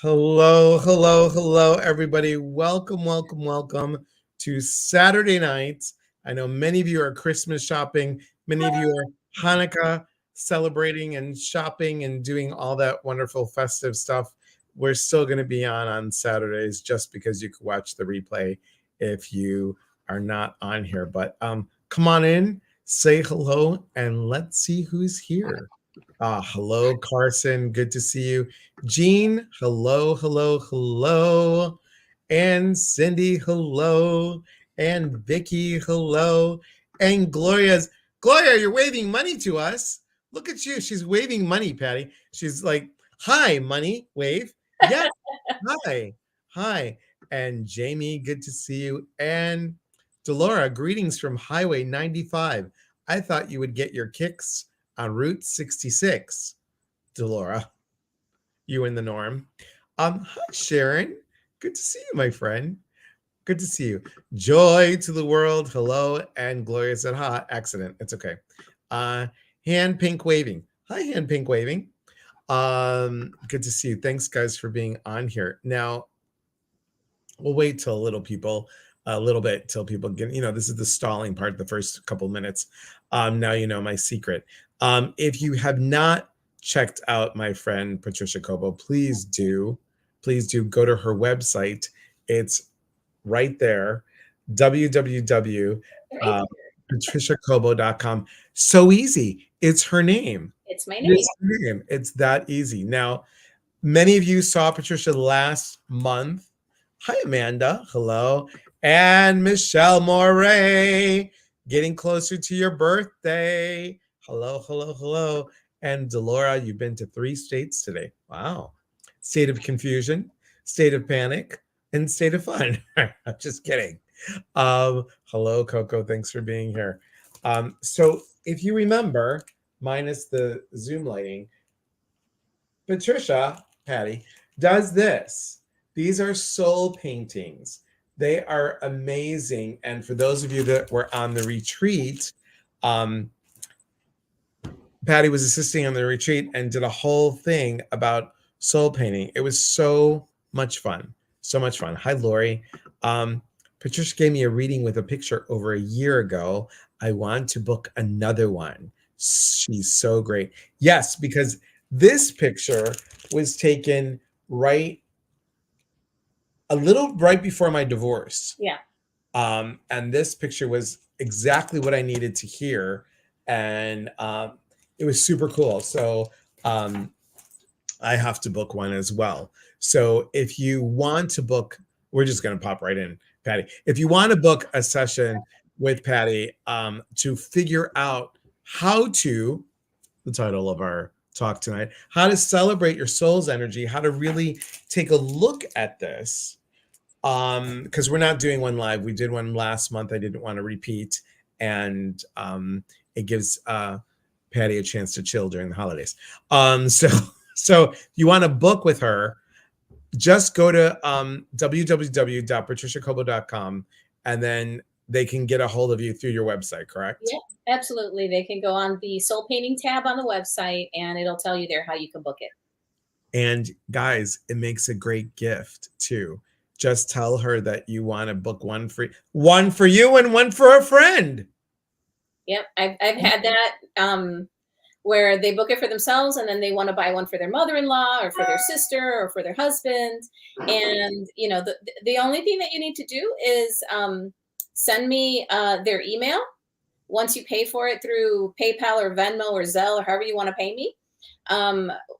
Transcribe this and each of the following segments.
Hello, hello, hello, everybody. Welcome, welcome, welcome to Saturday night. I know many of you are Christmas shopping, many of you are Hanukkah celebrating and shopping and doing all that wonderful festive stuff. We're still going to be on Saturdays just because you can watch the replay if you are not on here. But come on in, say hello, and let's see who's here. Hello, Carson. Good to see you. Jean, hello, hello, hello. And Cindy, hello. And Vicky, hello. And Gloria, you're waving money to us. Look at you. She's waving money, Patty. She's like, hi, money, wave. Yes, hi, hi. And Jamie, good to see you. And Delora, greetings from Highway 95. I thought you would get your kicks on Route 66. Delora, you in the norm. Hi, Sharon. Good to see you, my friend. Good to see you. Joy to the world. Hello. And Gloria said, ha, accident. It's okay. Uh, hand pink waving. Hi, hand pink waving. Good to see you. Thanks, guys, for being on here. Now, we'll wait till a little bit till people get, this is the stalling part, the first couple minutes. Now you know my secret. If you have not checked out my friend Patricia Cobo, please do go to her website. It's right there, www.patriciacobo.com. So easy. It's her name. It's my name. It's that easy. Now, many of you saw Patricia last month. Hi, Amanda. Hello. And Michelle Moray, getting closer to your birthday. Hello, hello, hello. And Delora, you've been to 3 states today. Wow. State of confusion, state of panic, and state of fun. I'm just kidding. Hello, Coco. Thanks for being here. So if you remember, minus the Zoom lighting, Patricia, Patty, does this. These are soul paintings. They are amazing. And for those of you that were on the retreat, Patty was assisting on the retreat and did a whole thing about soul painting. It was so much fun. So much fun. Hi, Lori. Patricia gave me a reading with a picture over a year ago. I want to book another one. She's so great. Yes, because this picture was taken a little right before my divorce. Yeah. And this picture was exactly what I needed to hear. And it was super cool. So I have to book one as well. So if you want to book, we're just going to pop right in, Patty. If you want to book a session with Patty to figure out the title of our talk tonight, how to celebrate your soul's energy, how to really take a look at this. Because we're not doing one live. We did one last month. I didn't want to repeat. And it gives Patty a chance to chill during the holidays. So if you want to book with her, just go to www.patriciacobo.com and then they can get a hold of you through your website, correct? Yeah, absolutely. They can go on the soul painting tab on the website and it'll tell you there how you can book it. And guys, it makes a great gift too. Just tell her that you want to book one for you and one for a friend. Yep, I've had that where they book it for themselves and then they want to buy one for their mother-in-law or for their sister or for their husband. And the only thing that you need to do is send me their email once you pay for it through PayPal or Venmo or Zelle or however you want to pay me.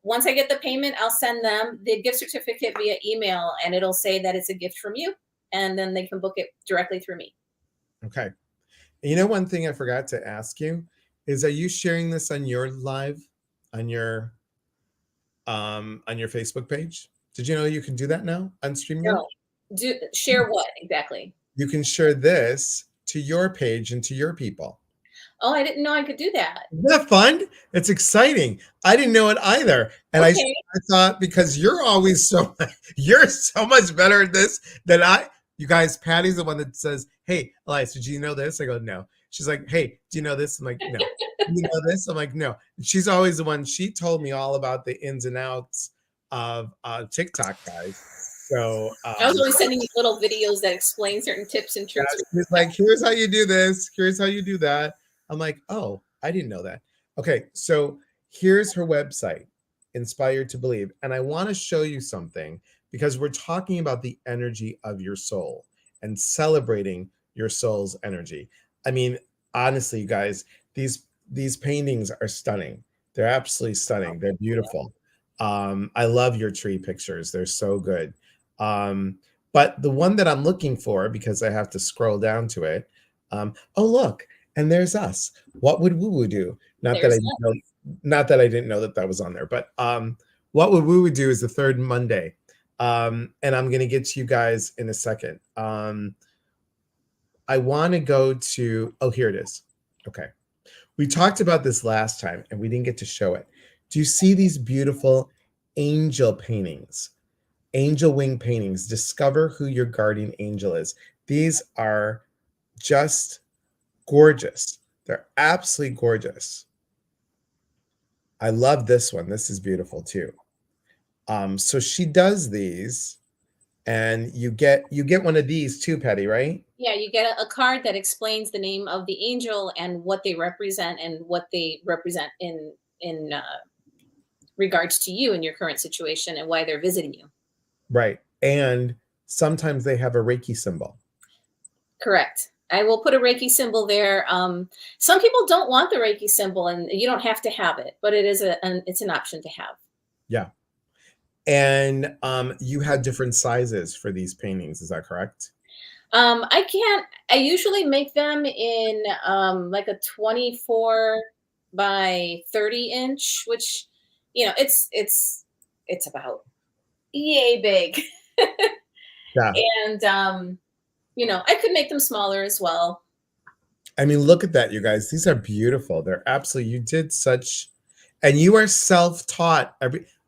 Once I get the payment, I'll send them the gift certificate via email and it'll say that it's a gift from you. And then they can book it directly through me. Okay. You know, one thing I forgot to ask you is, are you sharing this on your live, on your Facebook page? Did you know you can do that now on StreamYard? No. Share what exactly? You can share this to your page and to your people. Oh, I didn't know I could do that. Isn't that fun? It's exciting. I didn't know it either. And okay. I thought, because you're so much better at this than you guys. Patty's the one that says, hey, Elias, did you know this? I go, no. She's like, hey, do you know this? I'm like, no. Do you know this? I'm like, no. She's always the one. She told me all about the ins and outs of TikTok, guys. So I was always sending you little videos that explain certain tips and tricks. he's like, here's how you do this, here's how you do that. I'm like, oh, I didn't know that. Okay, so here's her website, Inspired to Believe. And I want to show you something because we're talking about the energy of your soul and celebrating your soul's energy. I mean, honestly, you guys, these paintings are stunning. They're absolutely stunning. They're beautiful. I love your tree pictures. They're so good. But the one that I'm looking for, because I have to scroll down to it, oh look, and there's us. What would Woo Woo do? Not that I There's didn't know, not that I didn't know that that was on there, but what would Woo Woo do is the third Monday, and I'm gonna get to you guys in a second. I want to go to, oh, here it is. Okay, we talked about this last time, and we didn't get to show it. Do you see these beautiful angel paintings? Angel wing paintings. Discover who your guardian angel is. These are just gorgeous. They're absolutely gorgeous. I love this one. This is beautiful too. So she does these, and you get one of these too, Patty, right? Yeah, you get a card that explains the name of the angel and what they represent in regards to you in your current situation and why they're visiting you. Right. And sometimes they have a Reiki symbol. Correct. I will put a Reiki symbol there. Some people don't want the Reiki symbol, and you don't have to have it, but it is it's an option to have. Yeah. And you had different sizes for these paintings. Is that correct? I usually make them in like a 24 by 30 inch, which, it's about yay big. Yeah. And, I could make them smaller as well. I mean, look at that, you guys. These are beautiful. They're absolutely, you did such, and you are self-taught.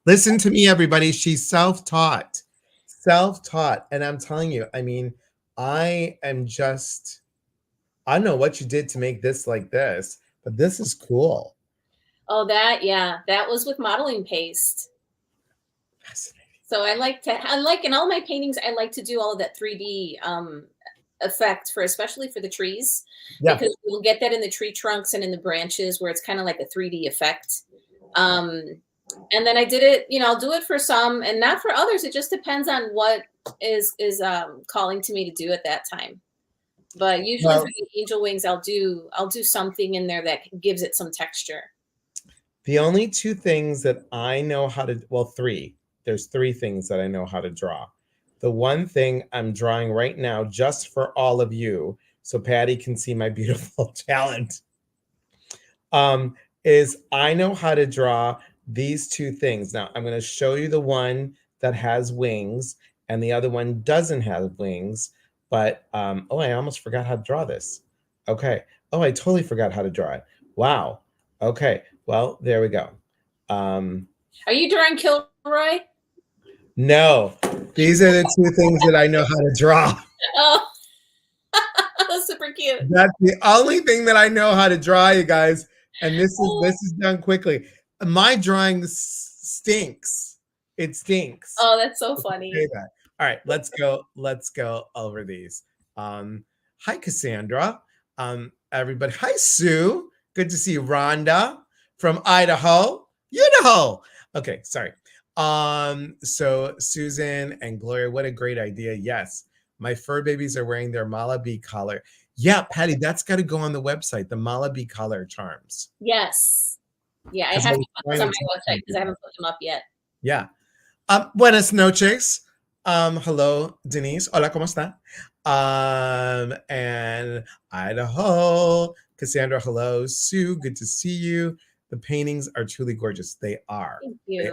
Listen to me, everybody. She's self-taught. Self-taught. And I'm telling you, I mean, I am just, I don't know what you did to make this like this, but this is cool. Oh, that was with modeling paste. Fascinating. So in all my paintings, I like to do all of that 3D effect especially for the trees, because you'll get that in the tree trunks and in the branches where it's kind of like a 3D effect. And then I did it, I'll do it for some and not for others. It just depends on what is calling to me to do at that time. But usually for the angel wings, I'll do something in there that gives it some texture. The only two things that I know how to, well, three. There's three things that I know how to draw. The one thing I'm drawing right now, just for all of you, so Patty can see my beautiful talent, is I know how to draw these two things. Now, I'm going to show you the one that has wings, and the other one doesn't have wings. But, oh, I almost forgot how to draw this. Okay. Oh, I totally forgot how to draw it. Wow. Okay. Well, there we go. Are you drawing Kilroy? No, these are the two things that I know how to draw. Oh, that's super cute. That's the only thing that I know how to draw, you guys. And this is done quickly. My drawing stinks. It stinks. Oh, that's so funny. All right, let's go over these. Hi, Cassandra. Everybody. Hi, Sue. Good to see you. Rhonda from Idaho. Idaho. Okay, sorry. So Susan and Gloria, what a great idea. Yes, my fur babies are wearing their Malabi collar. Yeah, Patty, that's got to go on the website, the Malabi collar charms. Yes. Yeah, I have to put those on my website because I haven't put them up yet. Yeah. Buenas noches. Hello, Denise. Hola, ¿cómo está? And Idaho. Cassandra, hello. Sue, good to see you. The paintings are truly gorgeous. They are. Thank you. They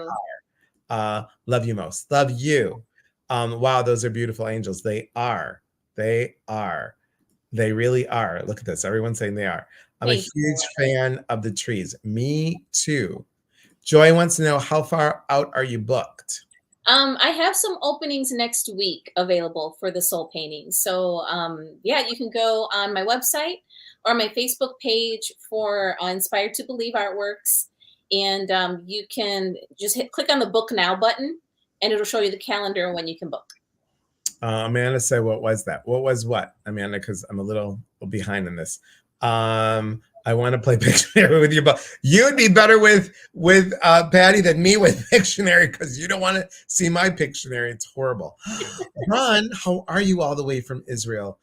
are. Love you most. Love you. Wow, those are beautiful angels. They are. They are. They really are. Look at this. Everyone's saying they are. I'm a huge fan of the trees. Me too. Joy wants to know, how far out are you booked? I have some openings next week available for the soul paintings. So yeah, you can go on my website or my Facebook page for Inspired to Believe Artworks. And you can just click on the book now button and it'll show you the calendar when you can book. Amanda said, what was that? What was what, Amanda? Because I'm a little behind in this. I want to play Pictionary with you, but you would be better with Patty than me with Pictionary because you don't want to see my Pictionary. It's horrible. Ron, how are you all the way from Israel?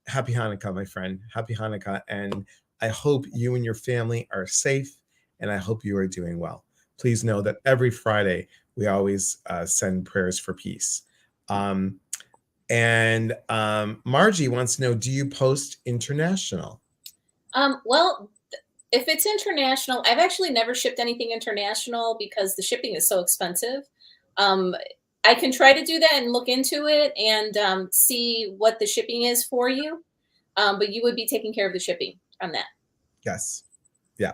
Happy Hanukkah, my friend. Happy Hanukkah. And I hope you and your family are safe, and I hope you are doing well. Please know that every Friday we always send prayers for peace. Margie wants to know, do you post international? Well, if it's international, I've actually never shipped anything international because the shipping is so expensive. I can try to do that and look into it and see what the shipping is for you. But you would be taking care of the shipping on that. Yes. Yeah.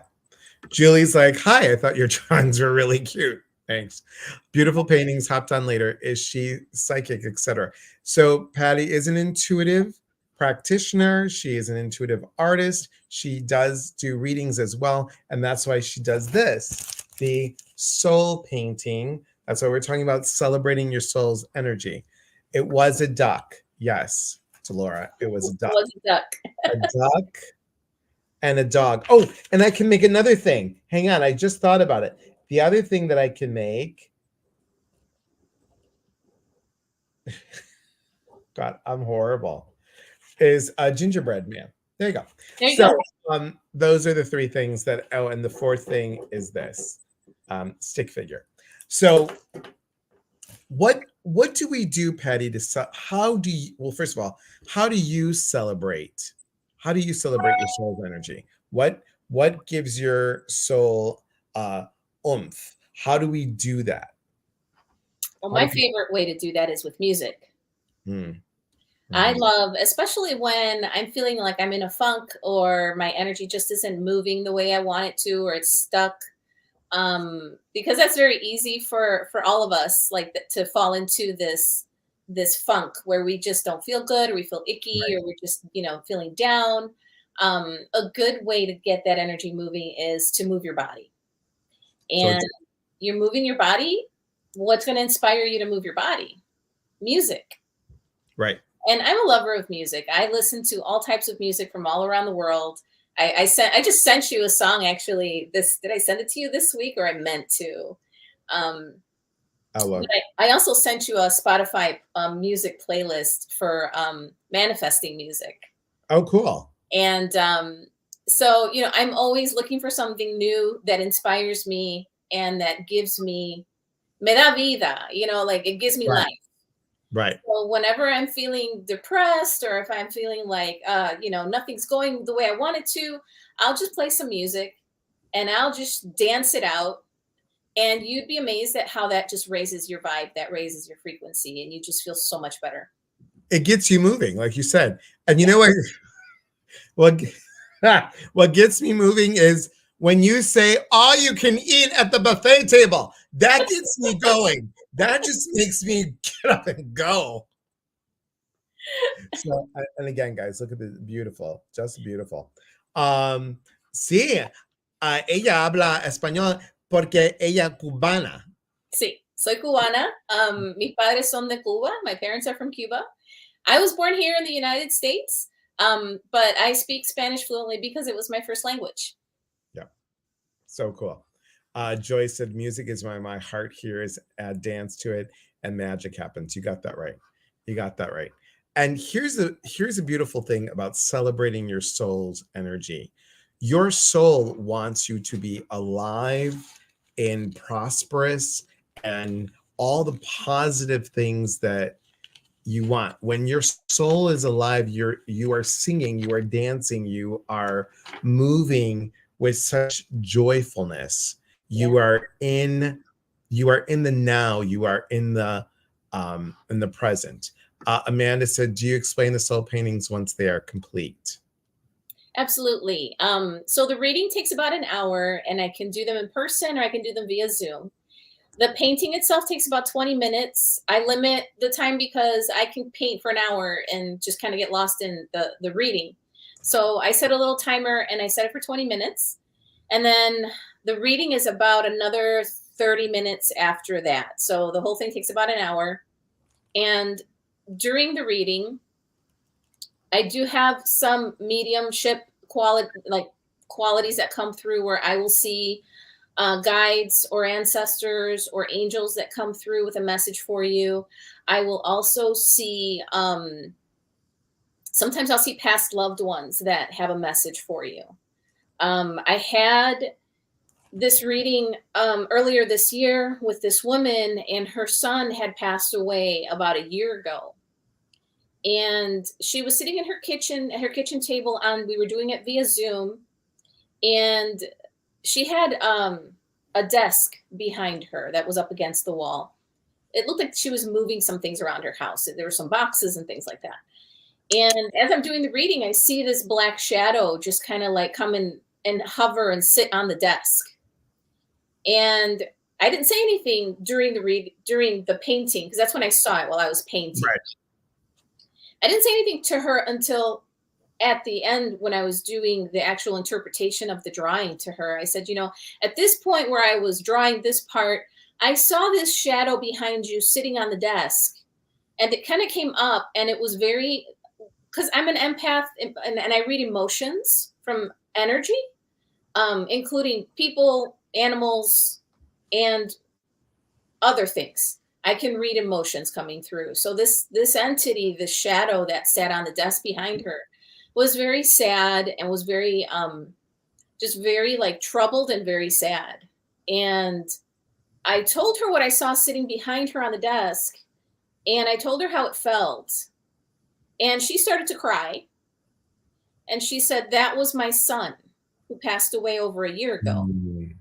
Julie's like, hi, I thought your drawings were really cute. Thanks. Beautiful paintings. Hopped on later. Is she psychic, etc.? So Patty is an intuitive practitioner. She is an intuitive artist. She does do readings as well. And that's why she does this, the soul painting. That's why we're talking about celebrating your soul's energy. It was a duck. Yes, to Laura. It was a duck. It was a duck. A duck and a dog. Oh, and I can make another thing. Hang on. I just thought about it. The other thing that I can make, God, I'm horrible, is a gingerbread man. There you go. There you go. Those are the three things that, oh, and the fourth thing is this stick figure. So what do we do, Patty, how do you, well, first of all, how do you celebrate? How do you celebrate your soul's energy? What gives your soul oomph? How do we do that? Well, my favorite way to do that is with music. I love, especially when I'm feeling like I'm in a funk or my energy just isn't moving the way I want it to, or it's stuck. Because that's very easy for all of us, like to fall into this funk where we just don't feel good, or we feel icky, right, or we're just, feeling down. A good way to get that energy moving is to move your body. And you're moving your body. What's going to inspire you to move your body? Music. Right. And I'm a lover of music. I listen to all types of music from all around the world. I just sent you a song, actually. Did I send it to you this week, or I meant to? I also sent you a Spotify music playlist for manifesting music. Oh, cool. And so, I'm always looking for something new that inspires me and that gives me, me da vida, like it gives me life. Right. So whenever I'm feeling depressed, or if I'm feeling like, nothing's going the way I want it to, I'll just play some music and I'll just dance it out. And you'd be amazed at how that just raises your vibe, that raises your frequency, and you just feel so much better. It gets you moving, like you said. And you know what? What gets me moving is when you say all you can eat at the buffet table. That gets me going. That just makes me get up and go. So, and again, guys, look at this. Beautiful. Just beautiful. Sí, ella habla español porque ella cubana. Sí, soy cubana. Mis padres son de Cuba. My parents are from Cuba. I was born here in the United States, but I speak Spanish fluently because it was my first language. Yeah. So cool. Joyce said, music is why my heart hears, dance to it, and magic happens. You got that right. You got that right. And here's a beautiful thing about celebrating your soul's energy. Your soul wants you to be alive and prosperous and all the positive things that you want. When your soul is alive, you are singing, you are dancing, you are moving with such joyfulness. You are in the now, you are in the present. Amanda said, do you explain the soul paintings once they are complete? Absolutely. So the reading takes about an hour, and I can do them in person or I can do them via Zoom. The painting itself takes about 20 minutes. I limit the time because I can paint for an hour and just kind of get lost in the reading. So I set a little timer and I set it for 20 minutes. And then the reading is about another 30 minutes after that. So the whole thing takes about an hour. And during the reading, I do have some mediumship qualities that come through where I will see guides or ancestors or angels that come through with a message for you. I will also see, sometimes I'll see past loved ones that have a message for you. I had this reading earlier this year with this woman, and her son had passed away about a year ago. And she was sitting in her kitchen at her kitchen table, and we were doing it via Zoom. And she had a desk behind her that was up against the wall. It looked like she was moving some things around her house. There were some boxes and things like that. And as I'm doing the reading, I see this black shadow just kind of like come in and hover and sit on the desk. And I didn't say anything during the painting, because that's when I saw it while I was painting. Right. I didn't say anything to her until at the end when I was doing the actual interpretation of the drawing to her. I said, at this point where I was drawing this part, I saw this shadow behind you sitting on the desk. And it kind of came up, and it was very, because I'm an empath and I read emotions from energy, including people, animals, and other things. I can read emotions coming through. So this entity, this shadow that sat on the desk behind her, was very sad and was very just very like troubled and very sad. And I told her what I saw sitting behind her on the desk, and I told her how it felt. And she started to cry. And she said, that was my son who passed away over a year ago. Mm.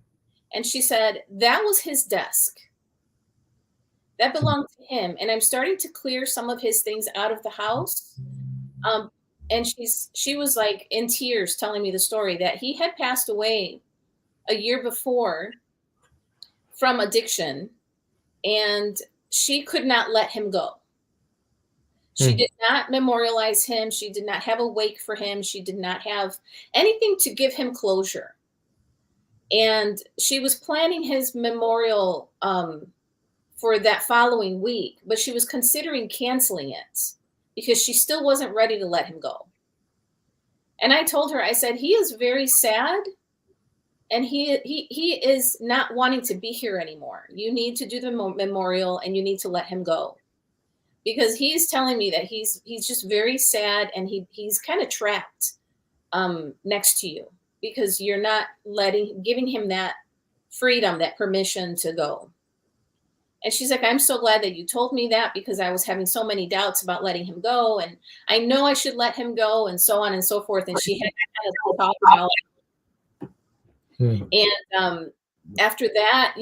And she said, that was his desk. That belonged to him. And I'm starting to clear some of his things out of the house. And she was like in tears telling me the story that he had passed away a year before from addiction, and she could not let him go. She did not memorialize him. She did not have a wake for him. She did not have anything to give him closure. And she was planning his memorial for that following week, but she was considering canceling it because she still wasn't ready to let him go. And I told her, I said, he is very sad, and he is not wanting to be here anymore. You need to do the memorial, and you need to let him go. Because he's telling me that he's just very sad, and he's kind of trapped next to you because you're not giving him that freedom, that permission to go. And she's like, I'm so glad that you told me that, because I was having so many doubts about letting him go. And I know I should let him go, and so on and so forth. And she had kind of talked about it. And after that,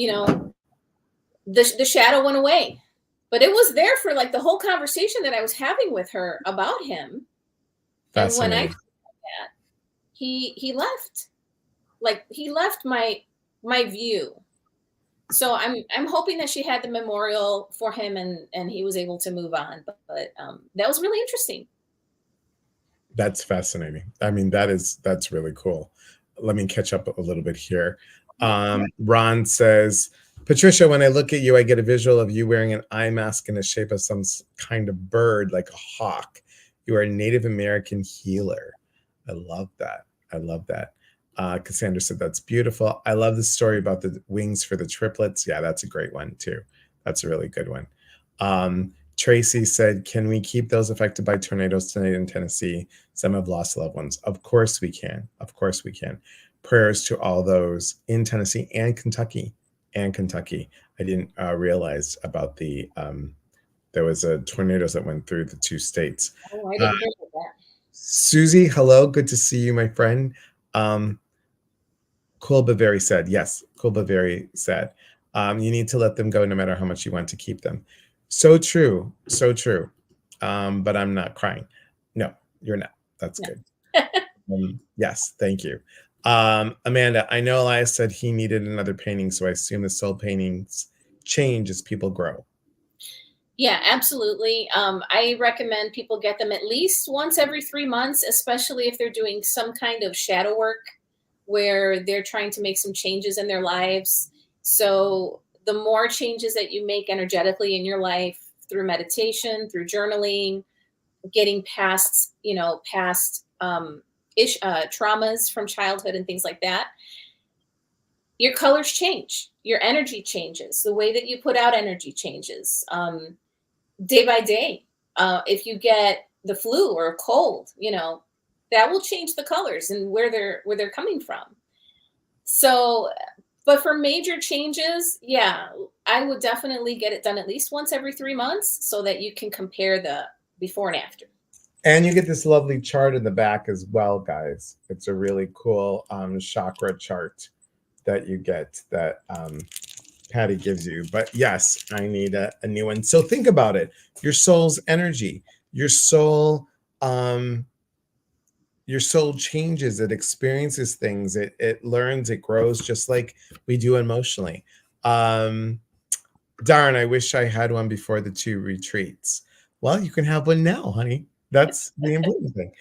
the shadow went away. But it was there for like the whole conversation that I was having with her about him. And when I said that, he left. Like, he left my view. So I'm hoping that she had the memorial for him, and he was able to move on. But that was really interesting. That's fascinating. I mean, that's really cool. Let me catch up a little bit here. Ron says, Patricia, when I look at you, I get a visual of you wearing an eye mask in the shape of some kind of bird, like a hawk. You are a Native American healer. I love that. I love that. Cassandra said, that's beautiful. I love the story about the wings for the triplets. Yeah, that's a great one too. That's a really good one. Tracy said, can we keep those affected by tornadoes tonight in Tennessee? Some have lost loved ones. Of course we can. Of course we can. Prayers to all those in Tennessee and Kentucky. I didn't realize about the, there was a tornadoes that went through the two states. Oh, I didn't hear about that. Susie, hello. Good to see you, my friend. Kulbaveri said, yes, Kulbaveri said, you need to let them go no matter how much you want to keep them. So true. So true. But I'm not crying. No, you're not. That's good. Yes, thank you. Amanda, I know Elias said he needed another painting, so I assume the soul paintings change as people grow. Yeah, absolutely. I recommend people get them at least once every 3 months, especially if they're doing some kind of shadow work where they're trying to make some changes in their lives. So the more changes that you make energetically in your life through meditation, through journaling, getting past, traumas from childhood and things like that, your colors change, your energy changes, the way that you put out energy changes day by day. If you get the flu or a cold, that will change the colors and where they're coming from. So, but for major changes, yeah, I would definitely get it done at least once every 3 months so that you can compare the before and after. And you get this lovely chart in the back as well, guys. It's a really cool chakra chart that you get that Patty gives you. But yes, I need a new one. So think about it. Your soul's energy, your soul changes, it experiences things, it learns, it grows just like we do emotionally. Darn, I wish I had one before the 2 retreats. Well, you can have one now, honey. That's the important thing.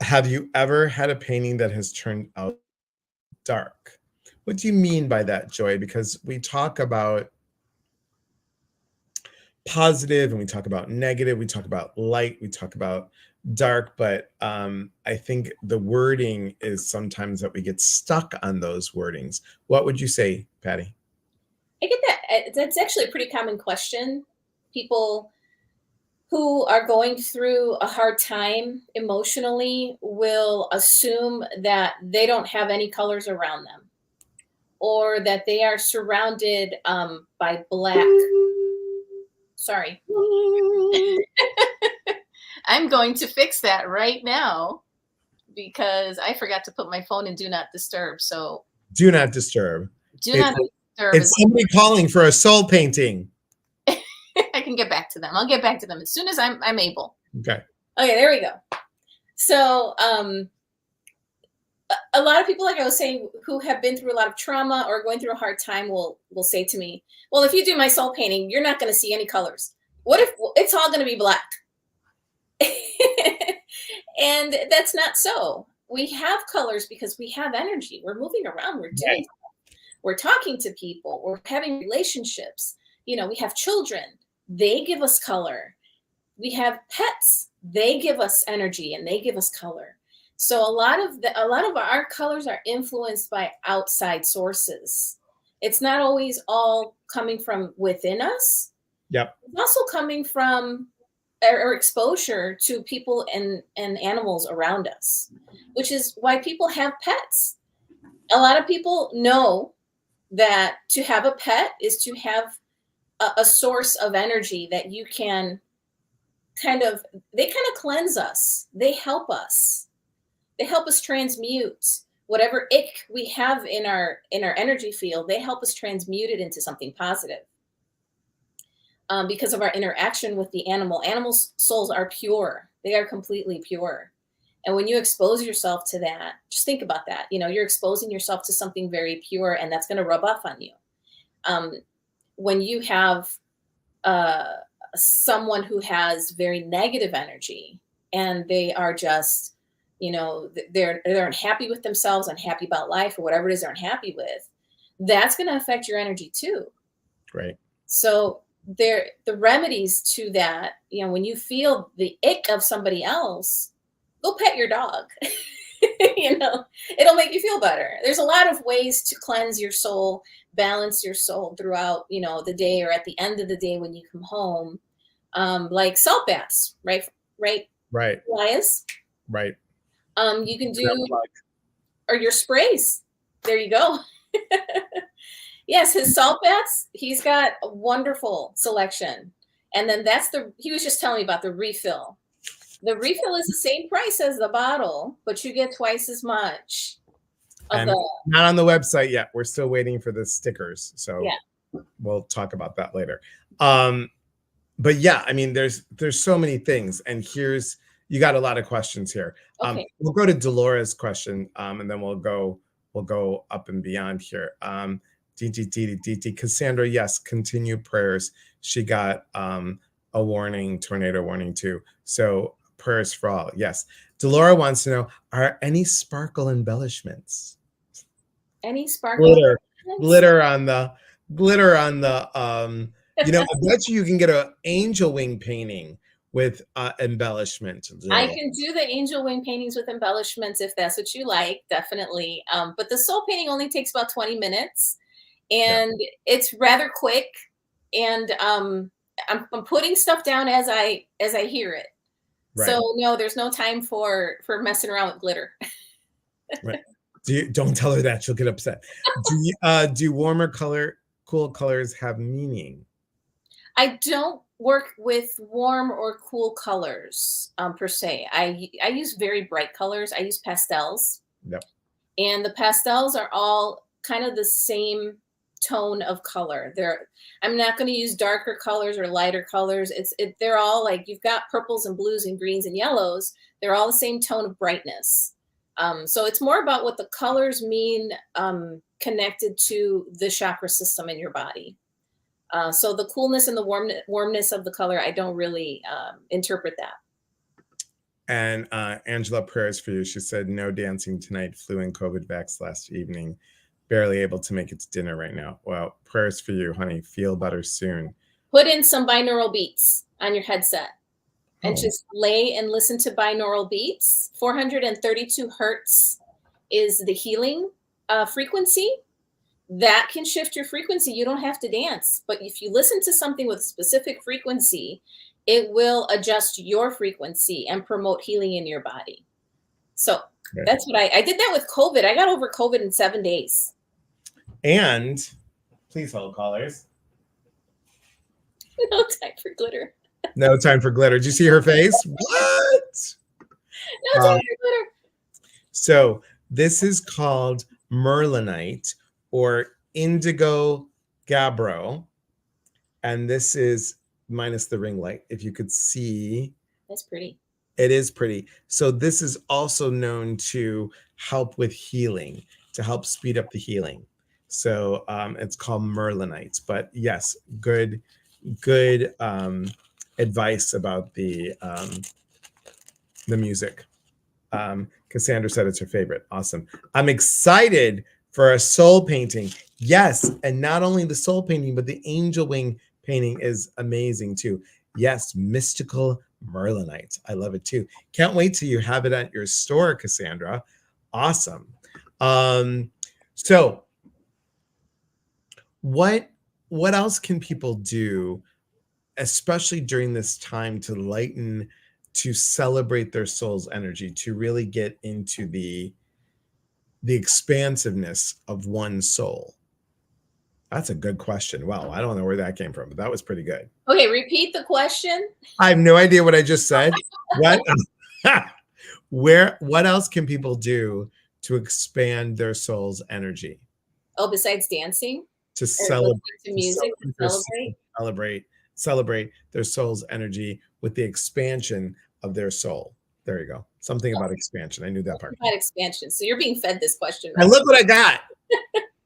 Have you ever had a painting that has turned out dark? What do you mean by that, Joy? Because we talk about positive and we talk about negative, we talk about light, we talk about dark, but I think the wording is sometimes that we get stuck on those wordings. What would you say, Patty? I get that. That's actually a pretty common question. People who are going through a hard time emotionally will assume that they don't have any colors around them, or that they are surrounded by black. Sorry. I'm going to fix that right now because I forgot to put my phone in do not disturb. So do not disturb. Do not disturb. It's somebody calling for a soul painting. I can get back to them. I'll get back to them as soon as I'm able. Okay. Okay, there we go. So a lot of people, like I was saying, who have been through a lot of trauma or going through a hard time will say to me, well, if you do my soul painting, you're not going to see any colors. What if it's all going to be black? And that's not so. We have colors because we have energy. We're moving around. We're doing stuff. We're talking to people. We're having relationships. We have children. They give us color. We have pets. They give us energy and they give us color. So a lot of our colors are influenced by outside sources. It's not always all coming from within us. Yep. It's also coming from our exposure to people and animals around us, which is why people have pets. A lot of people know that to have a pet is to have a source of energy that you can they cleanse us. They help us. They help us transmute whatever ick we have in our energy field. They help us transmute it into something positive. Because of our interaction with the animal. Animals' souls are pure. They are completely pure. And when you expose yourself to that, just think about that. You're exposing yourself to something very pure, and that's going to rub off on you. When you have someone who has very negative energy and they are just, they're unhappy with themselves, unhappy about life, or whatever it is they're unhappy with, that's going to affect your energy too. Right. So the remedies to that, when you feel the ick of somebody else, go pet your dog. It'll make you feel better. There's a lot of ways to cleanse your soul, balance your soul throughout, the day, or at the end of the day when you come home, like salt baths, right? Elias? Right. You can do, or your sprays. There you go. Yes, his salt baths, he's got a wonderful selection. And then he was just telling me about the refill. The refill is the same price as the bottle, but you get twice as much. Not on the website yet. We're still waiting for the stickers. So yeah, we'll talk about that later. But yeah, I mean, there's so many things. And you got a lot of questions here. Okay. We'll go to Dolores' question, and then we'll go up and beyond here. DT Cassandra, yes, continue prayers. She got a tornado warning too. So prayers for all. Yes. Delora wants to know, are any sparkle embellishments? Any sparkle? glitter on the I bet you can get an angel wing painting with embellishment. I can do the angel wing paintings with embellishments if that's what you like, definitely. But the soul painting only takes about 20 minutes, Yeah, and it's rather quick. And I'm putting stuff down as I hear it. right, So no, there's no time for messing around with glitter. right. Don't tell her that, she'll get upset. Do warmer cool colors have meaning? I don't work with warm or cool colors per se. I use very bright colors. I use pastels, Yep. and the pastels are all kind of the same tone of color. I'm not going to use darker colors or lighter colors. They're all like, you've got purples and blues and greens and yellows. They're all the same tone of brightness. So it's more about what the colors mean connected to the chakra system in your body. So the coolness and the warmness of the color, I don't really interpret that. And Angela, prayers for you. She said, no dancing tonight, flu and COVID vax last evening. Barely able to make it to dinner right now. Well, prayers for you, honey. Feel better soon. Put in some binaural beats on your headset and Oh. just lay and listen to binaural beats. 432 hertz is the healing frequency. That can shift your frequency. You don't have to dance, but if you listen to something with specific frequency, it will adjust your frequency and promote healing in your body. So that's what I did that with COVID. I got over COVID in 7 days. And please hold, callers. No time for glitter. No time for glitter. Did you see her face? What? No time for glitter. So this is called merlinite or indigo gabbro. And this is minus the ring light. If you could see. That's pretty. It is pretty. So this is also known to help with healing, to help speed up the healing. So it's called merlinite. But yes, good advice about the music. Cassandra said it's her favorite. Awesome. I'm excited for a soul painting. Yes, and not only the soul painting, but the angel wing painting is amazing too. Yes, mystical merlinite. I love it too. Can't wait till you have it at your store, Cassandra. Awesome. So what else can people do, especially during this time, to lighten, to celebrate their soul's energy, to really get into the expansiveness of one's soul? That's a good question. Wow, I don't know where that came from, but that was pretty good. Okay, repeat the question. I have no idea what I just said. What else can people do to expand their soul's energy? Oh, besides dancing? To celebrate, to music, celebrate their soul's energy with the expansion of their soul. There you go. Something about expansion. I knew that part. About expansion. So you're being fed this question. Right? And look what I got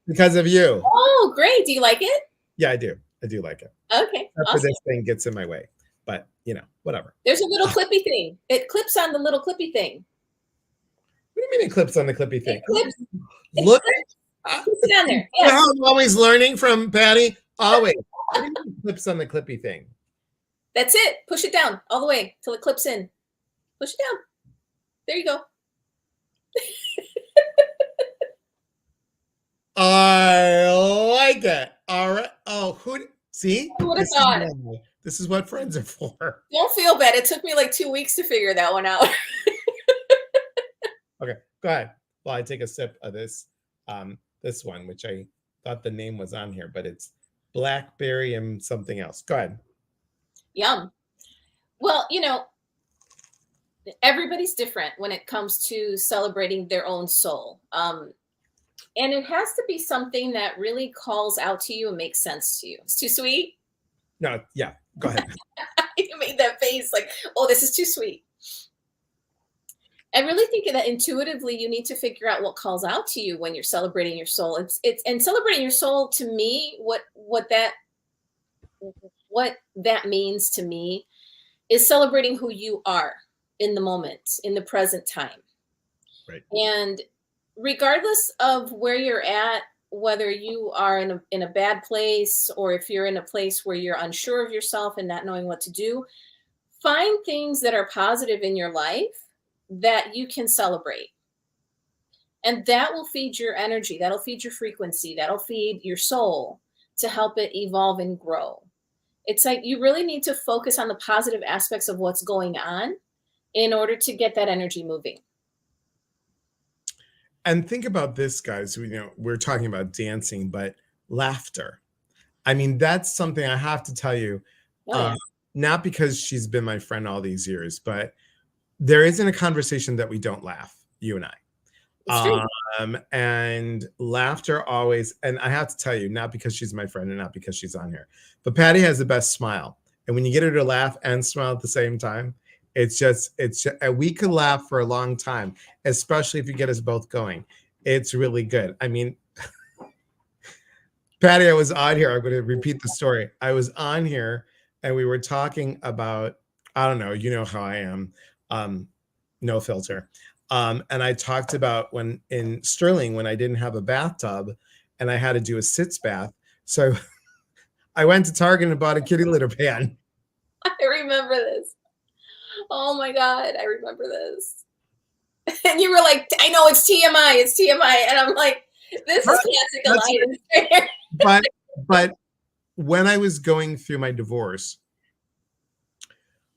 because of you. Oh, great. Do you like it? Yeah, I do. I do like it. Okay. Awesome. This thing gets in my way, but whatever. There's a little clippy thing. It clips on the little clippy thing. What do you mean it clips on the clippy thing? It clips. Look. It's down there. Yes. I'm always learning from Patty. Always. What do you mean clips on the clippy thing? That's it. Push it down all the way till it clips in. Push it down. There you go. I like it. All right. Oh, see? Who would have thought? This is what friends are for. Don't feel bad. It took me like 2 weeks to figure that one out. Okay, go ahead. Well, I take a sip of this one, which I thought the name was on here, but it's blackberry and something else. Go ahead. Yum. Well, everybody's different when it comes to celebrating their own soul. And it has to be something that really calls out to you and makes sense to you. It's too sweet? No, yeah, go ahead. You made that face like, oh, this is too sweet. I really think that intuitively you need to figure out what calls out to you when you're celebrating your soul. And celebrating your soul, to me, what that means to me is celebrating who you are in the moment, in the present time. Right. And regardless of where you're at whether you are in a bad place, or if you're in a place where you're unsure of yourself and not knowing what to do, find things that are positive in your life that you can celebrate. And that will feed your energy, that'll feed your frequency, that'll feed your soul to help it evolve and grow. It's like you really need to focus on the positive aspects of what's going on in order to get that energy moving. And think about this, guys. We're talking about dancing, but laughter. I mean, that's something I have to tell you. Oh, Um, yeah. not because she's been my friend all these years, but there isn't a conversation that we don't laugh, you and I. It's true. And laughter always, and I have to tell you, not because she's my friend and not because she's on here, but Patty has the best smile. And when you get her to laugh and smile at the same time, and we could laugh for a long time, especially if you get us both going. It's really good. I mean, Patty, I was on here. I'm going to repeat the story. I was on here and we were talking about, I don't know, you know how I am, no filter. And I talked about when in Sterling, when I didn't have a bathtub and I had to do a sitz bath. So I went to Target and bought a kitty litter pan. I remember this. Oh my God, I remember this. And you were like, I know it's TMI, it's TMI. And I'm like, this is classic alliance. but but when I was going through my divorce,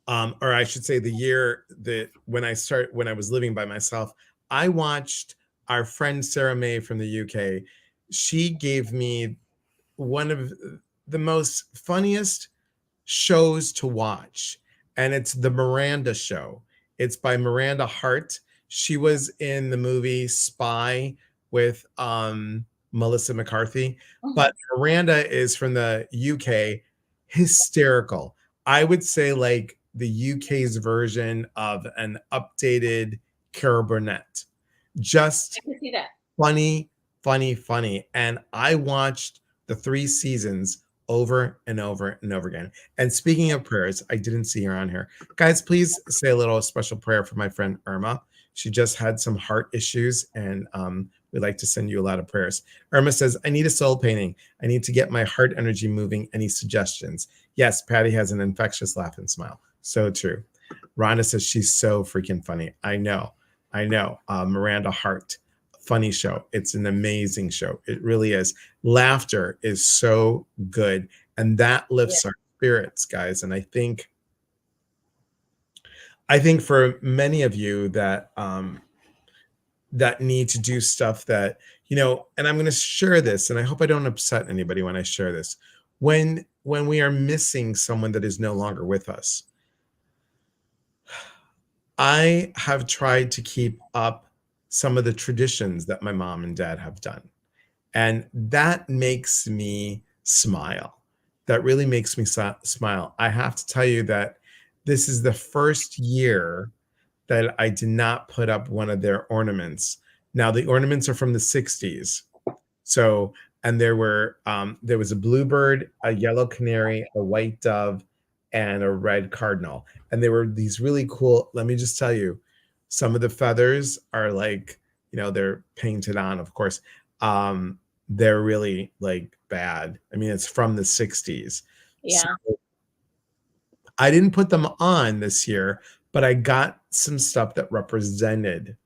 or I should say the year that when I was living by myself, I watched our friend Sarah May from the UK. She gave me one of the most funniest shows to watch, and it's the Miranda Show. It's by Miranda Hart. She was in the movie Spy with Melissa McCarthy, but Miranda is from the UK. Hysterical. I would say like the UK's version of an updated Carol Burnett. Just I can see that. funny, funny, funny. And I watched the 3 seasons over and over and over again. And speaking of prayers, I didn't see her on here. Guys, please say a little special prayer for my friend Irma. She just had some heart issues, and we'd like to send you a lot of prayers. Irma says, I need a soul painting. I need to get my heart energy moving. Any suggestions? Yes, Patty has an infectious laugh and smile. So true. Rhonda says she's so freaking funny. I know. Miranda Hart, funny show. It's an amazing show. It really is. Laughter is so good, and that lifts our spirits, guys. And I think for many of you that that need to do stuff that, and I'm going to share this, and I hope I don't upset anybody when I share this. When we are missing someone that is no longer with us, I have tried to keep up some of the traditions that my mom and dad have done. And that makes me smile. That really makes me smile. I have to tell you that this is the first year that I did not put up one of their ornaments. Now the ornaments are from the 60s. So, and there was a bluebird, a yellow canary, a white dove, and a red cardinal. And they were these really cool. Let me just tell you, some of the feathers are like, they're painted on, of course. They're really like bad. I mean, it's from the 60s. Yeah. So I didn't put them on this year, but I got some stuff that represented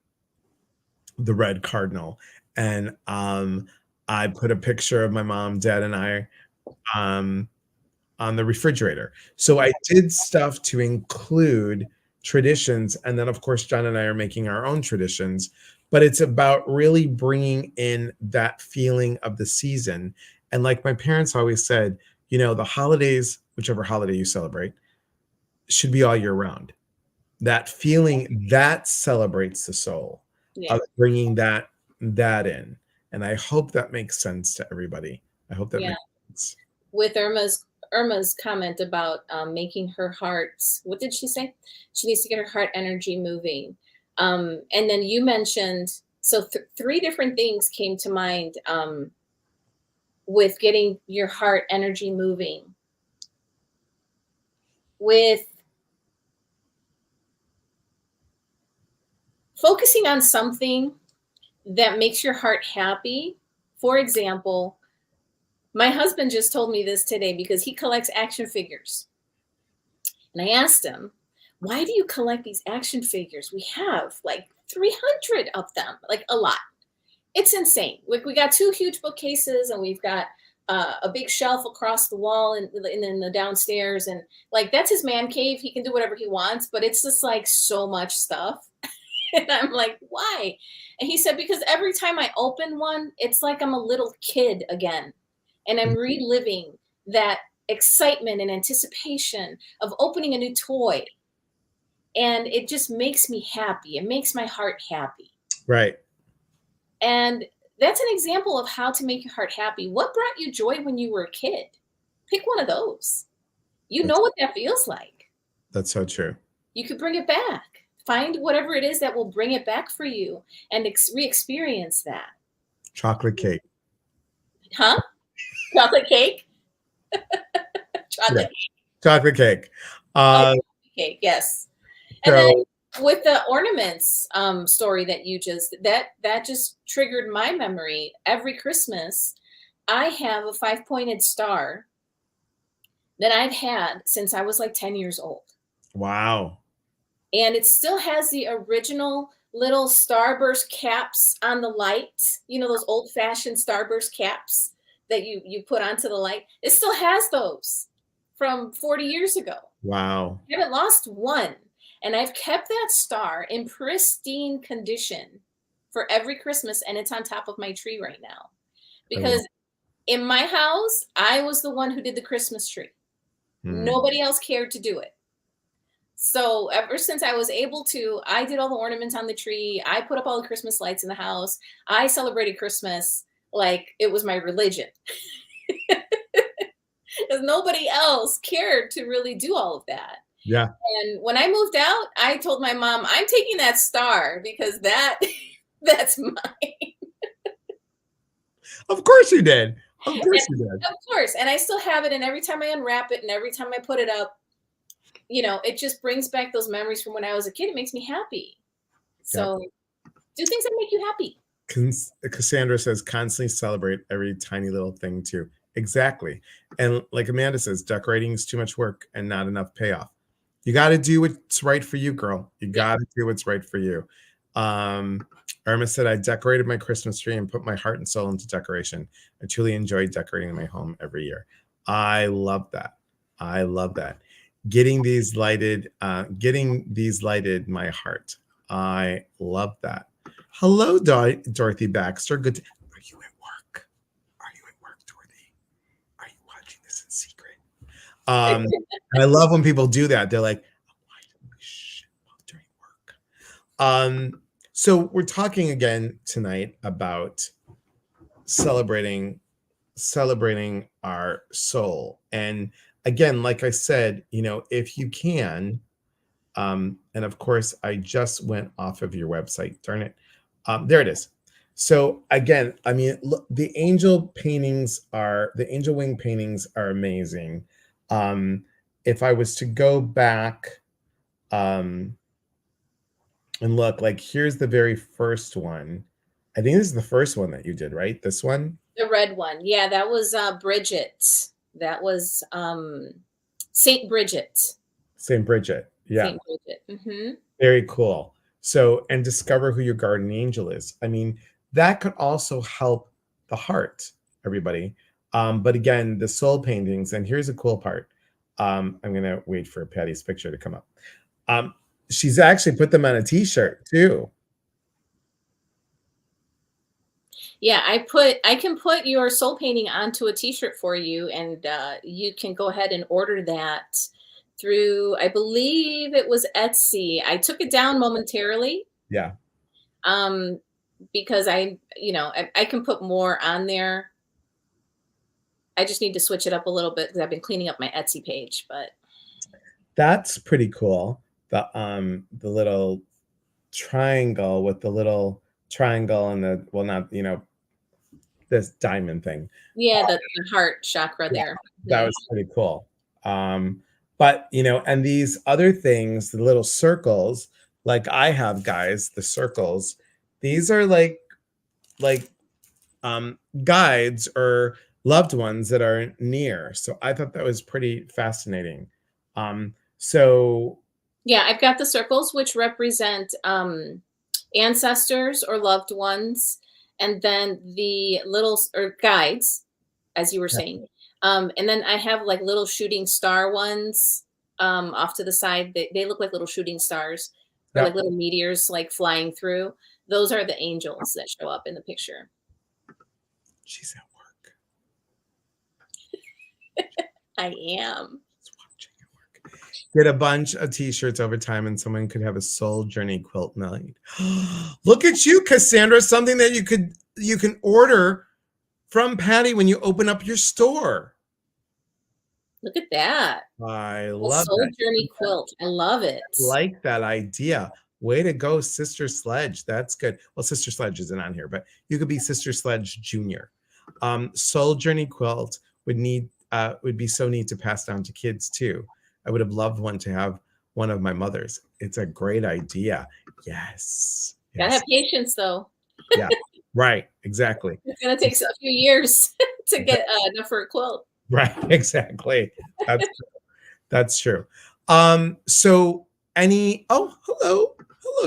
the red cardinal. And I put a picture of my mom, dad, and I on the refrigerator. So I did stuff to include traditions. And then, of course, John and I are making our own traditions. But it's about really bringing in that feeling of the season. And like my parents always said, the holidays, whichever holiday you celebrate, should be all year round. That feeling that celebrates the soul of bringing that in. And I hope that makes sense to everybody. I hope that makes sense. With Irma's comment about making her heart, what did she say? She needs to get her heart energy moving. And then you mentioned, so 3 different things came to mind with getting your heart energy moving. With focusing on something that makes your heart happy For example, my husband just told me this today because he collects action figures. And I asked him, why do you collect these action figures? We have like 300 of them, like a lot. It's insane. We got two huge bookcases and we've got a big shelf across the wall and in the downstairs. And like, that's his man cave. He can do whatever he wants, but it's just like so much stuff. And I'm like, why? And he said, because every time I open one, it's like I'm a little kid again. And I'm reliving that excitement and anticipation of opening a new toy. And it just makes me happy. It makes my heart happy. Right. And that's an example of how to make your heart happy. What brought you joy when you were a kid? Pick one of those. You know what that feels like. That's so true. You could bring it back. Find whatever it is that will bring it back for you and re-experience that. Chocolate cake. Huh? Chocolate cake? Chocolate cake. Chocolate cake. Cake, yes. And So, then with the ornaments story that you just that just triggered my memory. Every Christmas, I have a 5-pointed star that I've had since I was like 10 years old. wow. And it still has the original little starburst caps on the light. You know, those old-fashioned starburst caps that you put onto the light. It still has those from 40 years ago. Wow. I haven't lost one. And I've kept that star in pristine condition for every Christmas, and it's on top of my tree right now. Because in my house, I was the one who did the Christmas tree. Nobody else cared to do it. So ever since I was able to, I did all the ornaments on the tree. I put up all the Christmas lights in the house. I celebrated Christmas like it was my religion. Because nobody else cared to really do all of that. Yeah. And when I moved out, I told my mom, I'm taking that star because that's mine. Of course you did. Of course you did. Of course. And I still have it. And every time I unwrap it and every time I put it up, you know, it just brings back those memories from when I was a kid. It makes me happy. So do things that make you happy. Cassandra says constantly celebrate every tiny little thing too. Exactly. And like Amanda says, decorating is too much work and not enough payoff. You got to do what's right for you, girl. You got to do what's right for you. Irma said, I decorated my Christmas tree and put my heart and soul into decoration. I truly enjoy decorating my home every year. I love that. I love that. Getting these lighted, my heart. I love that. Hello, Dorothy Baxter. Good. Are you at work? Are you at work, Dorothy? Are you watching this in secret? I love when people do that. They're like, why did we shit during work? So we're talking again tonight about celebrating our soul. And again, like I said, you know, if you can, and of course, I just went off of your website. Darn it. There it is. So again, I mean, look, the angel wing paintings are amazing. If I was to go back and look, like here's the very first one. I think this is the first one that you did, right? This one? The red one. Yeah, that was Bridget. That was Saint Bridget. Saint Bridget. Yeah. Saint Bridget. Mm-hmm. Very cool. So, and discover who your guardian angel is. I mean, that could also help the heart, everybody. But again, the soul paintings, and here's a cool part. I'm going to wait for Patty's picture to come up. She's actually put them on a t-shirt too. Yeah, I can put your soul painting onto a t-shirt for you, and you can go ahead and order that through, I believe it was Etsy. I took it down momentarily. Yeah. Because I can put more on there. I just need to switch it up a little bit because I've been cleaning up my Etsy page, but that's pretty cool. The little triangle with the little triangle and the, well, not, you know, this diamond thing. Yeah, the heart chakra there. That was pretty cool. But, you know, and these other things, the little circles, like I have, guys, the circles, these are like guides or loved ones that are near. So I thought that was pretty fascinating. So Yeah, I've got the circles, which represent ancestors or loved ones, and then the or guides, as you were yeah, saying. And then I have like little shooting star ones off to the side. They look like little shooting stars or like yep, little meteors like flying through. Those are the angels that show up in the picture. she's at work. I am. She's watching at work. Get a bunch of t-shirts over time and someone could have a soul journey quilt made. Look at you, Cassandra, something that you can order from Patty when you open up your store. Look at that. I A love soul that. journey quilt. I love it. Like that idea. Way to go, Sister Sledge. That's good. Well, Sister Sledge isn't on here, but you could be Sister Sledge Junior. Soul Journey quilt would be so neat to pass down to kids too. I would have loved one to have one of my mother's. It's a great idea. Yes. Gotta Yes. have patience though. Yeah. Right. Exactly. It's gonna take a few years to get enough for a quilt. Right. Exactly. That's true. That's true. So hello,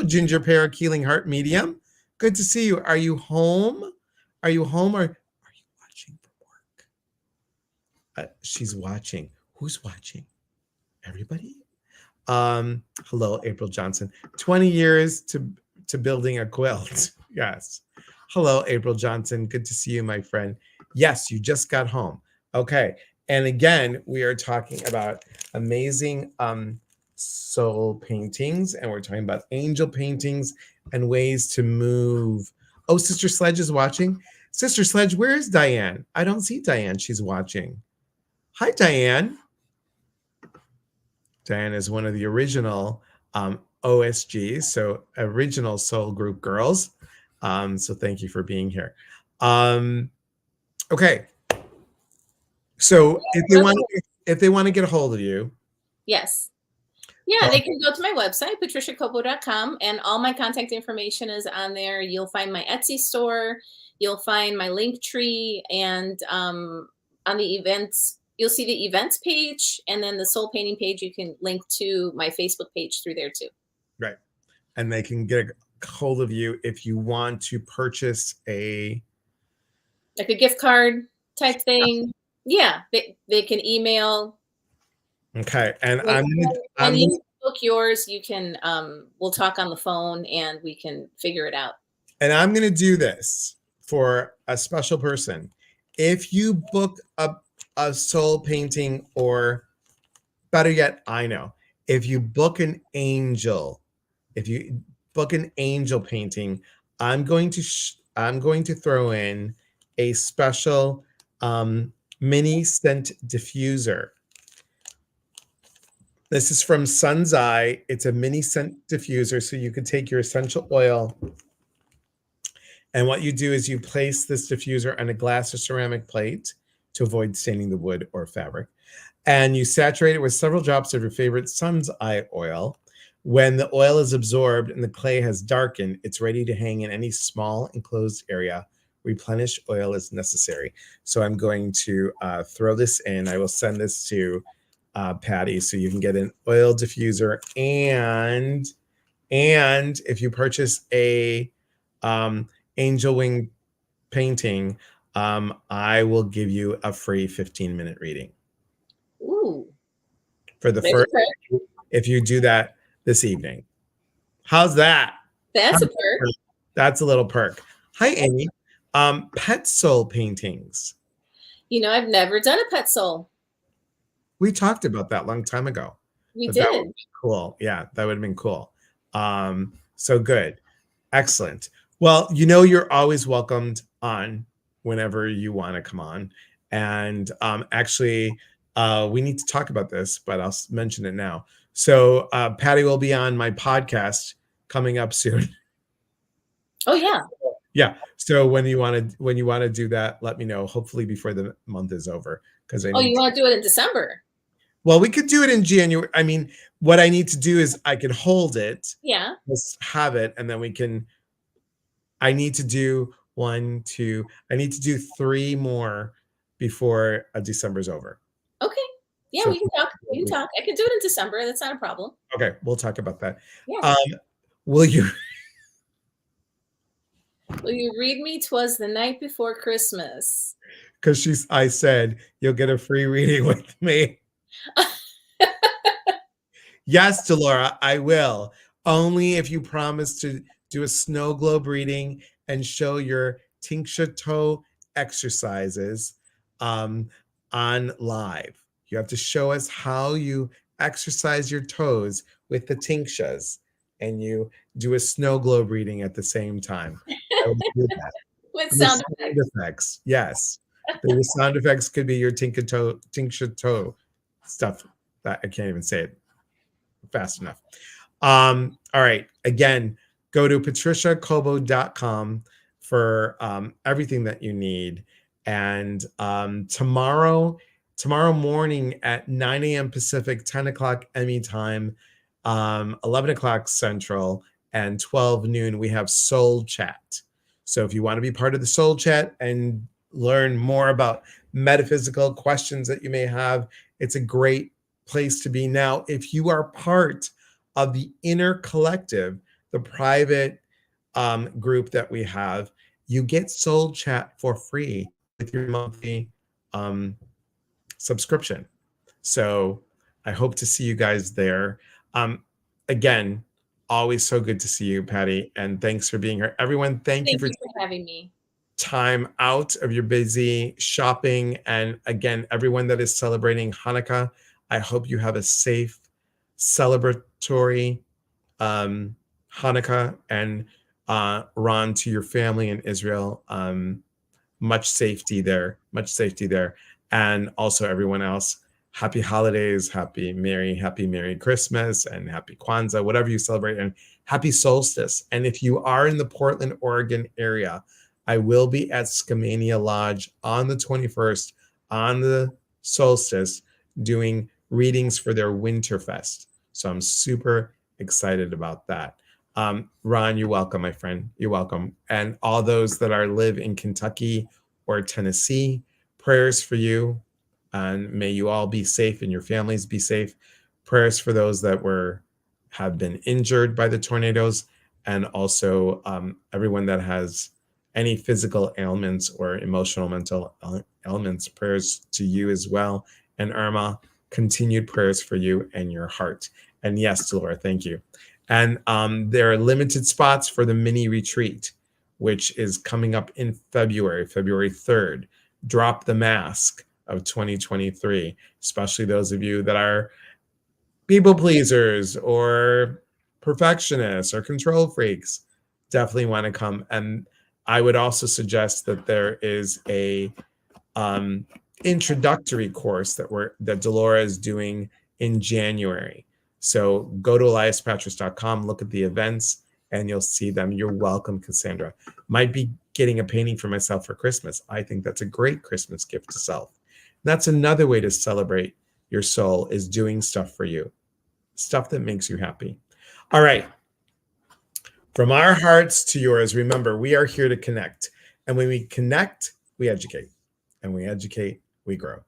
Ginger Pear Keeling Heart Medium. Good to see you. Are you home? Are you home or are you watching from work? She's watching. Who's watching? Everybody? Hello, April Johnson. 20 years to building a quilt. Yes. Hello, April Johnson. Good to see you, my friend. Yes, you just got home. Okay. And again, we are talking about amazing soul paintings, and we're talking about angel paintings and ways to move. Oh, Sister Sledge is watching. Sister Sledge, where is Diane? I don't see Diane. She's watching. Hi, Diane. Diane is one of the original OSGs, so original soul group girls. So thank you for being here. Okay. So if they want to get a hold of you. Yes. Yeah, they can go to my website, patriciacopo.com, and all my contact information is on there. You'll find my Etsy store. You'll find my link tree, and on the events, you'll see the events page, and then the soul painting page. You can link to my Facebook page through there too. Right. And they can get a hold of you if you want to purchase like a gift card type thing. Yeah, they can email. Okay, and when you book yours, you can we'll talk on the phone and we can figure it out. And I'm going to do this for a special person. If you book a soul painting, or better yet, if you book an angel painting, I'm going to throw in a special mini scent diffuser. This is from Sun's Eye. It's a mini scent diffuser, so you can take your essential oil, and what you do is you place this diffuser on a glass or ceramic plate to avoid staining the wood or fabric, and you saturate it with several drops of your favorite Sun's Eye oil. When the oil is absorbed and the clay has darkened, it's ready to hang in any small enclosed area. Replenish oil as necessary. So I'm going to throw this in. I will send this to Patty, so you can get an oil diffuser, and if you purchase a angel wing painting, I will give you a free 15-minute reading. Ooh. For the first, if you do that this evening. How's that? That's a perk. That's a little perk. Hi, Amy. Pet soul paintings. I've never done a pet soul. We talked about that a long time ago. We did. That would be cool. Yeah, that would have been cool. So good. Excellent. Well, you're always welcomed on whenever you want to come on. And actually, we need to talk about this, but I'll mention it now. So Patty will be on my podcast coming up soon. Oh, yeah. Yeah. So when you want to do that, let me know. Hopefully before the month is over, because you want to do it in December? Well, we could do it in January. I mean, what I need to do is I can hold it. Yeah. Just have it, and then we can. I need to do 1, 2. I need to do 3 more before December's over. Okay. Yeah, So we can talk. We can talk. I can do it in December. That's not a problem. okay, we'll talk about that. Yeah. Will you Will you read me "'Twas the Night Before Christmas"? because I said you'll get a free reading with me. Yes, Delora, I will. Only if you promise to do a snow globe reading and show your tincture toe exercises on live. You have to show us how you exercise your toes with the tinctures, and you do a snow globe reading at the same time. I will do that. With With sound sound effects. effects, yes. The sound effects could be your tincture toe stuff. That I can't even say it fast enough. All right. Again, go to patriciacobo.com for everything that you need. And tomorrow morning at 9 a.m. Pacific, 10 o'clock Emmy time, 11 o'clock Central, and 12 noon, we have Soul Chat. So if you want to be part of the Soul Chat and learn more about metaphysical questions that you may have, it's a great place to be. Now, if you are part of the Inner Collective, the private group that we have, you get Soul Chat for free with your monthly subscription. So I hope to see you guys there. Again, always so good to see you, Patty, and thanks for being here. Everyone, thank you Thank for you for having me. time out of your busy shopping. And again, everyone that is celebrating Hanukkah, I hope you have a safe, celebratory Hanukkah, and Ron, to your family in Israel, much safety there, and also everyone else. Happy holidays, happy Merry Christmas, and happy Kwanzaa, whatever you celebrate, and happy solstice. And if you are in the Portland, Oregon area, I will be at Skamania Lodge on the 21st on the solstice doing readings for their Winterfest. So I'm super excited about that. Ron, you're welcome, my friend. You're welcome. And all those that live in Kentucky or Tennessee, prayers for you. And may you all be safe and your families be safe. Prayers for those that have been injured by the tornadoes, and also everyone that has any physical ailments or emotional, mental ailments. Prayers to you as well. And Irma, continued prayers for you and your heart. And yes, Delora, thank you. And there are limited spots for the mini retreat, which is coming up in February 3rd. Drop the Mask of 2023, especially those of you that are people pleasers or perfectionists or control freaks. Definitely want to come. And I would also suggest that there is a introductory course that Delora is doing in January. So go to eliaspatras.com, look at the events, and you'll see them. You're welcome, Cassandra. Might be getting a painting for myself for Christmas. I think that's a great Christmas gift to self. That's another way to celebrate your soul, is doing stuff for you, stuff that makes you happy. All right. From our hearts to yours, remember, we are here to connect. And when we connect, we educate. And we educate, we grow.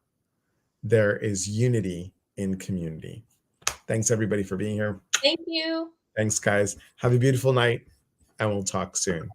There is unity in community. Thanks, everybody, for being here. Thank you. Thanks, guys. Have a beautiful night, and we'll talk soon.